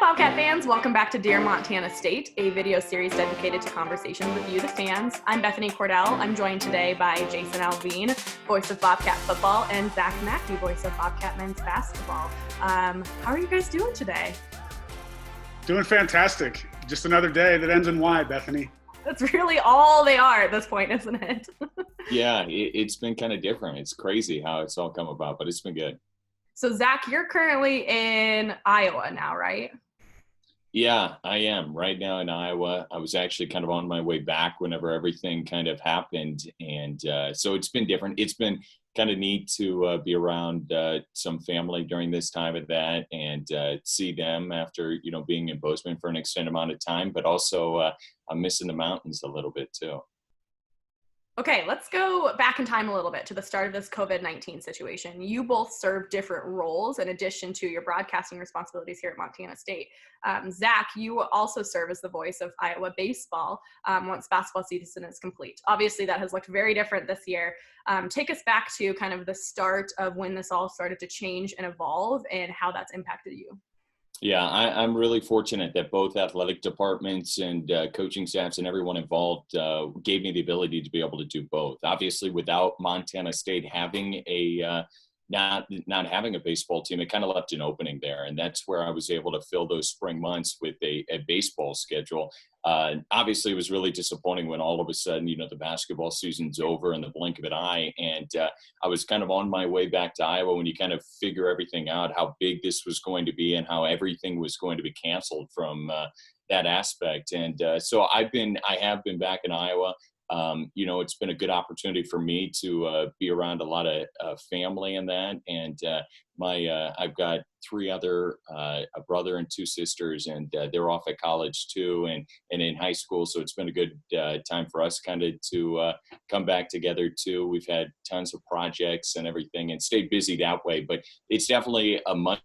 Bobcat fans, welcome back to Dear Montana State, a video series dedicated to conversations with you, the fans. I'm Bethany Cordell. I'm joined today by Jason Alvine, voice of Bobcat football, and Zach Mackey, voice of Bobcat men's basketball. How are you guys doing today? Doing fantastic. Just another day that ends in Y, Bethany. That's really all they are at this point, isn't it? Yeah, it's been kind of different. It's crazy how it's all come about, but it's been good. So, Zach, you're currently in Iowa now, right? Yeah, I am right now in Iowa. I was actually kind of on my way back whenever everything kind of happened. And so it's been different. It's been kind of neat to be around some family during this time of that and see them after, being in Bozeman for an extended amount of time. But also I'm missing the mountains a little bit too. Okay, let's go back in time a little bit to the start of this COVID-19 situation. You both serve different roles in addition to your broadcasting responsibilities here at Montana State. Zach, you also serve as the voice of Iowa baseball once basketball season is complete. Obviously, that has looked very different this year. Take us back to kind of the start of when this all started to change and evolve and how that's impacted you. Yeah, I'm really fortunate that both athletic departments and coaching staffs and everyone involved gave me the ability to be able to do both. Obviously, without Montana State having not having a baseball team, it kind of left an opening there. And that's where I was able to fill those spring months with a baseball schedule. Obviously, it was really disappointing when all of a sudden, the basketball season's over in the blink of an eye. And I was kind of on my way back to Iowa when you kind of figure everything out, how big this was going to be and how everything was going to be canceled from that aspect. And so I have been back in Iowa. It's been a good opportunity for me to be around a lot of family and that. And I've got three other, a brother and two sisters, and they're off at college too and in high school. So it's been a good time for us kind of to come back together too. We've had tons of projects and everything and stayed busy that way. But it's definitely a much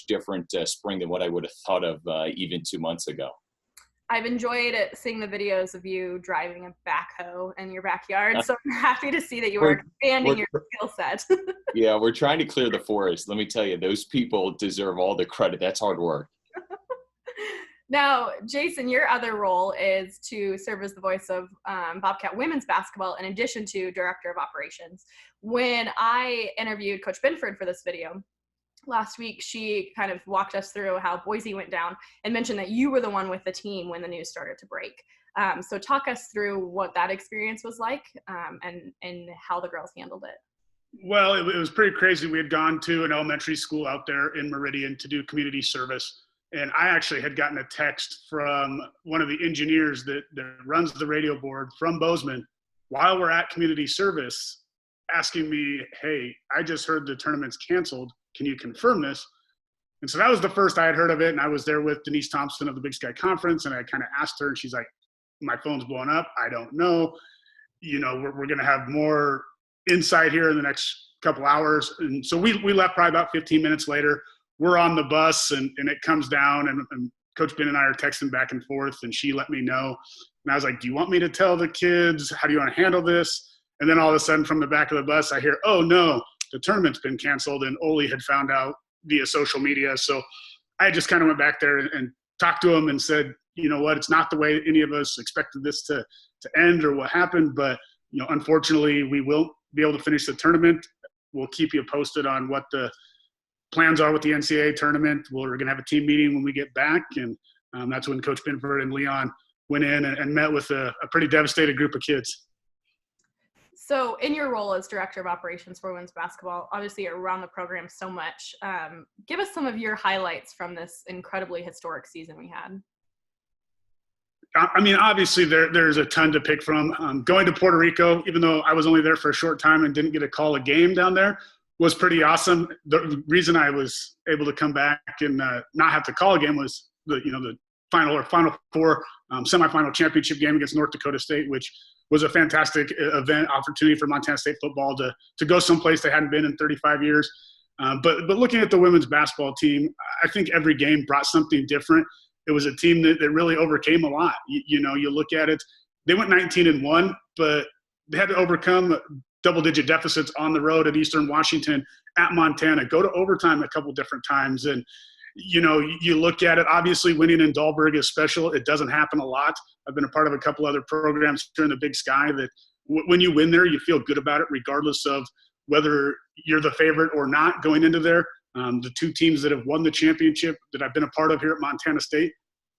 different spring than what I would have thought of even 2 months ago. I've enjoyed seeing the videos of you driving a backhoe in your backyard, so I'm happy to see that you are expanding your skill set. Yeah, we're trying to clear the forest. Let me tell you, those people deserve all the credit. That's hard work. Now, Jason, your other role is to serve as the voice of Bobcat women's basketball in addition to Director of Operations. When I interviewed Coach Binford for this video last week, she kind of walked us through how Boise went down and mentioned that you were the one with the team when the news started to break. So talk us through what that experience was like and how the girls handled it. Well, it was pretty crazy. We had gone to an elementary school out there in Meridian to do community service. And I actually had gotten a text from one of the engineers that runs the radio board from Bozeman while we're at community service asking me, hey, I just heard the tournament's canceled. Can you confirm this? And so that was the first I had heard of it. And I was there with Denise Thompson of the Big Sky Conference. And I kind of asked her, and she's like, my phone's blowing up. I don't know. We're going to have more insight here in the next couple hours. And so we left probably about 15 minutes later. We're on the bus and it comes down and Coach Ben and I are texting back and forth. And she let me know. And I was like, do you want me to tell the kids? How do you want to handle this? And then all of a sudden from the back of the bus, I hear, oh no, the tournament's been canceled, and Oli had found out via social media. So I just kind of went back there and talked to him and said, you know what, it's not the way any of us expected this to end or what happened, but unfortunately we will be able to finish the tournament. We'll keep you posted on what the plans are with the NCAA tournament. We're going to have a team meeting when we get back, and that's when Coach Binford and Leon went in and met with a pretty devastated group of kids. So in your role as Director of Operations for women's basketball, obviously you're around the program so much. Give us some of your highlights from this incredibly historic season we had. I mean, obviously there's a ton to pick from. Going to Puerto Rico, even though I was only there for a short time and didn't get to call a game down there, was pretty awesome. The reason I was able to come back and not have to call a game was the Final Four semifinal championship game against North Dakota State, which was a fantastic event opportunity for Montana State football to go someplace they hadn't been in 35 years. But looking at the women's basketball team, I think every game brought something different. It was a team that really overcame a lot. You look at it, they went 19-1, but they had to overcome double-digit deficits on the road at Eastern Washington, at Montana, go to overtime a couple different times. And You look at it, obviously winning in Dahlberg is special. It doesn't happen a lot. I've been a part of a couple other programs here in the Big Sky that when you win there, you feel good about it, regardless of whether you're the favorite or not going into there. The two teams that have won the championship that I've been a part of here at Montana State,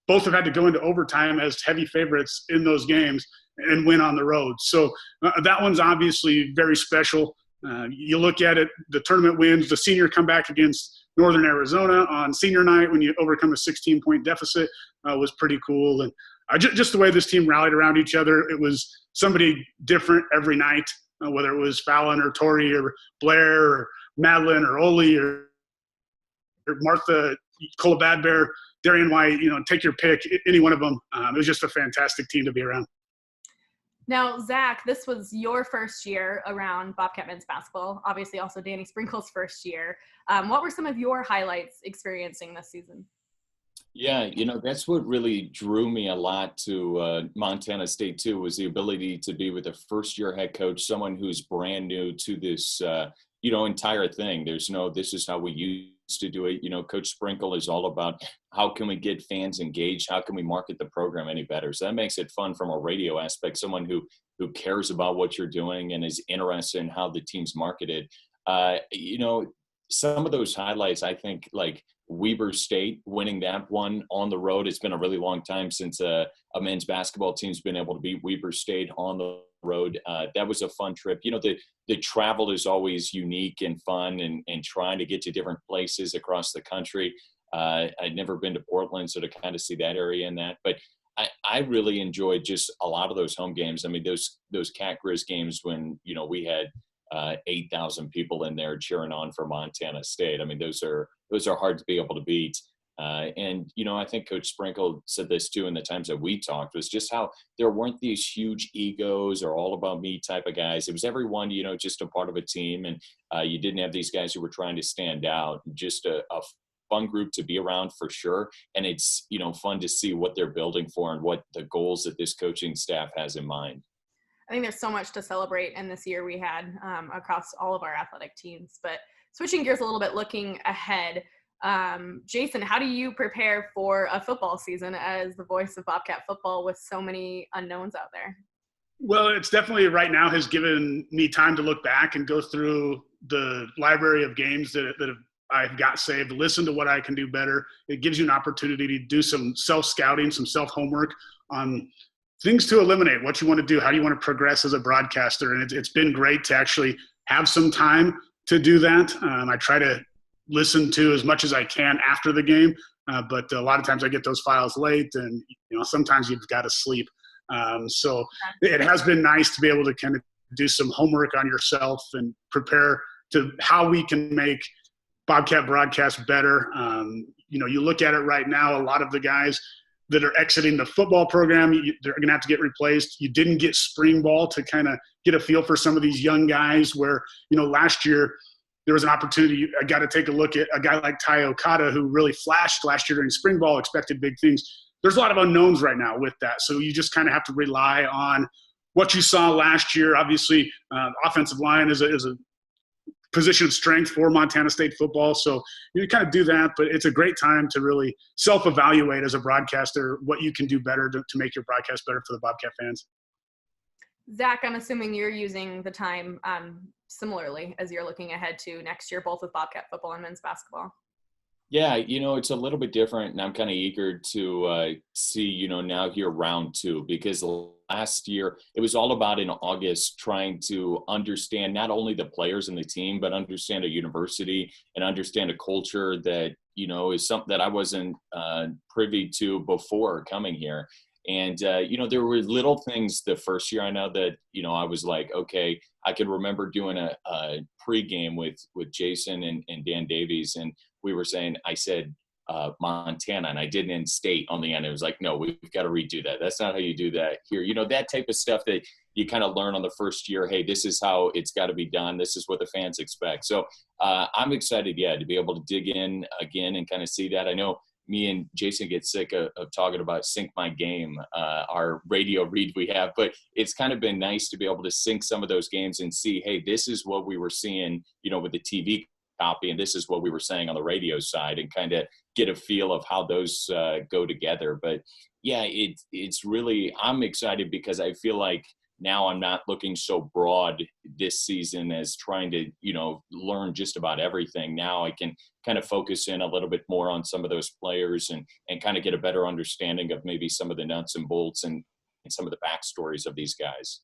both have had to go into overtime as heavy favorites in those games and win on the road. So that one's obviously very special. You look at it, the tournament wins, the senior comeback against Northern Arizona on senior night when you overcome a 16-point deficit was pretty cool. And just the way this team rallied around each other, it was somebody different every night, whether it was Fallon or Tori or Blair or Madeline or Oli or Martha, Cola Bad Bear, Darian White, take your pick, any one of them. It was just a fantastic team to be around. Now, Zach, this was your first year around Bobcat men's basketball, obviously also Danny Sprinkle's first year. What were some of your highlights experiencing this season? Yeah, that's what really drew me a lot to Montana State too, was the ability to be with a first-year head coach, someone who's brand new to this, entire thing. There's no, this is how we used to do it. Coach Sprinkle is all about how can we get fans engaged? How can we market the program any better? So that makes it fun from a radio aspect, someone who cares about what you're doing and is interested in how the team's marketed. Some of those highlights, I think, like Weber State winning that one on the road. It's been a really long time since a men's basketball team's been able to beat Weber State on the road. That was a fun trip. The travel is always unique and fun, and trying to get to different places across the country. I'd never been to Portland, so to kind of see that area in that. But I really enjoyed just a lot of those home games. I mean, those Cat Grizz games when, we had 8,000 people in there cheering on for Montana State. I mean, those are hard to be able to beat. I think Coach Sprinkle said this too in the times that we talked, was just how there weren't these huge egos or all about me type of guys. It was everyone, just a part of a team. And you didn't have these guys who were trying to stand out. Just a fun group to be around for sure. And it's, fun to see what they're building for and what the goals that this coaching staff has in mind. I think there's so much to celebrate in this year we had across all of our athletic teams. But switching gears a little bit, looking ahead, Jason, how do you prepare for a football season as the voice of Bobcat football with so many unknowns out there? Well, it's definitely right now has given me time to look back and go through the library of games that I've got saved, listen to what I can do better. It gives you an opportunity to do some self-scouting, some self-homework on things to eliminate, what you want to do, how do you want to progress as a broadcaster. And it's been great to actually have some time to do that. I try to listen to as much as I can after the game, but a lot of times I get those files late, and sometimes you've got to sleep. So it has been nice to be able to kind of do some homework on yourself and prepare to how we can make Bobcat broadcast better. You look at it right now, a lot of the guys that are exiting the football program, they're going to have to get replaced. You didn't get spring ball to kind of get a feel for some of these young guys where, last year there was an opportunity. I got to take a look at a guy like Ty Okada, who really flashed last year during spring ball, expected big things. There's a lot of unknowns right now with that. So you just kind of have to rely on what you saw last year. Obviously, offensive line is a position of strength for Montana State football. So you kind of do that, but it's a great time to really self-evaluate as a broadcaster what you can do better to make your broadcast better for the Bobcat fans. Zach, I'm assuming you're using the time similarly as you're looking ahead to next year, both with Bobcat football and men's basketball. Yeah, it's a little bit different, and I'm kind of eager to see, now here round two, because last year it was all about in August trying to understand not only the players and the team, but understand a university and understand a culture that, is something that I wasn't privy to before coming here. And, there were little things the first year I know that, I was like, okay, I can remember doing a pregame with Jason and Dan Davies, and we were saying, I said Montana, and I didn't end state on the end. It was like, no, we've got to redo that. That's not how you do that here. That type of stuff that you kind of learn on the first year. Hey, this is how it's got to be done. This is what the fans expect. So I'm excited, to be able to dig in again and kind of see that. I know me and Jason get sick of talking about sync my game, our radio read we have, but it's kind of been nice to be able to sync some of those games and see, hey, this is what we were seeing, with the TV copy. And this is what we were saying on the radio side, and kind of get a feel of how those go together. But yeah, it's really, I'm excited because I feel like now I'm not looking so broad this season as trying to, learn just about everything. Now I can kind of focus in a little bit more on some of those players and kind of get a better understanding of maybe some of the nuts and bolts and some of the backstories of these guys.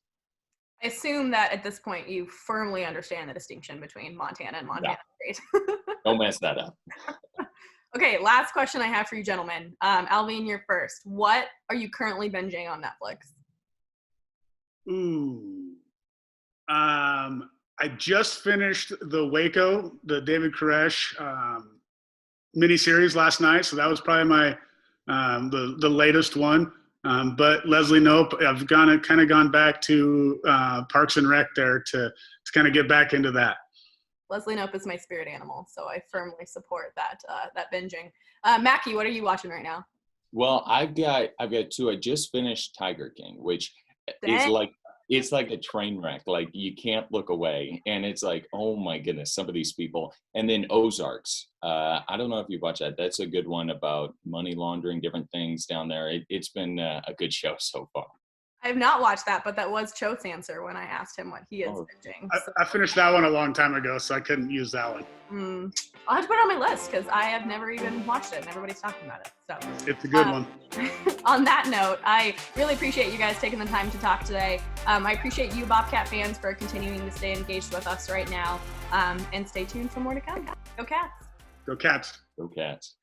I assume that at this point you firmly understand the distinction between Montana and Montana State. Don't mess that up. Okay, last question I have for you gentlemen. Alvine, you're first. What are you currently binging on Netflix? Ooh. I just finished the Waco, the David Koresh miniseries last night, so that was probably my the latest one. But Leslie Knope, I've kind of gone back to Parks and Rec there to kind of get back into that. Leslie Knope is my spirit animal, so I firmly support that binging. Mackey, what are you watching right now? Well, I've got two. I just finished Tiger King, which is like, it's like a train wreck. Like, you can't look away, and it's like, oh my goodness, some of these people. And then Ozarks. I don't know if you've watched that. That's a good one about money laundering, different things down there. It's been a good show so far. I have not watched that, but that was Cho's answer when I asked him what he is binging. So. I finished that one a long time ago, so I couldn't use that one. I'll have to put it on my list because I have never even watched it and everybody's talking about it. So it's a good one. On that note, I really appreciate you guys taking the time to talk today. I appreciate you Bobcat fans for continuing to stay engaged with us right now. And stay tuned for more to come. Go Cats. Go Cats. Go Cats.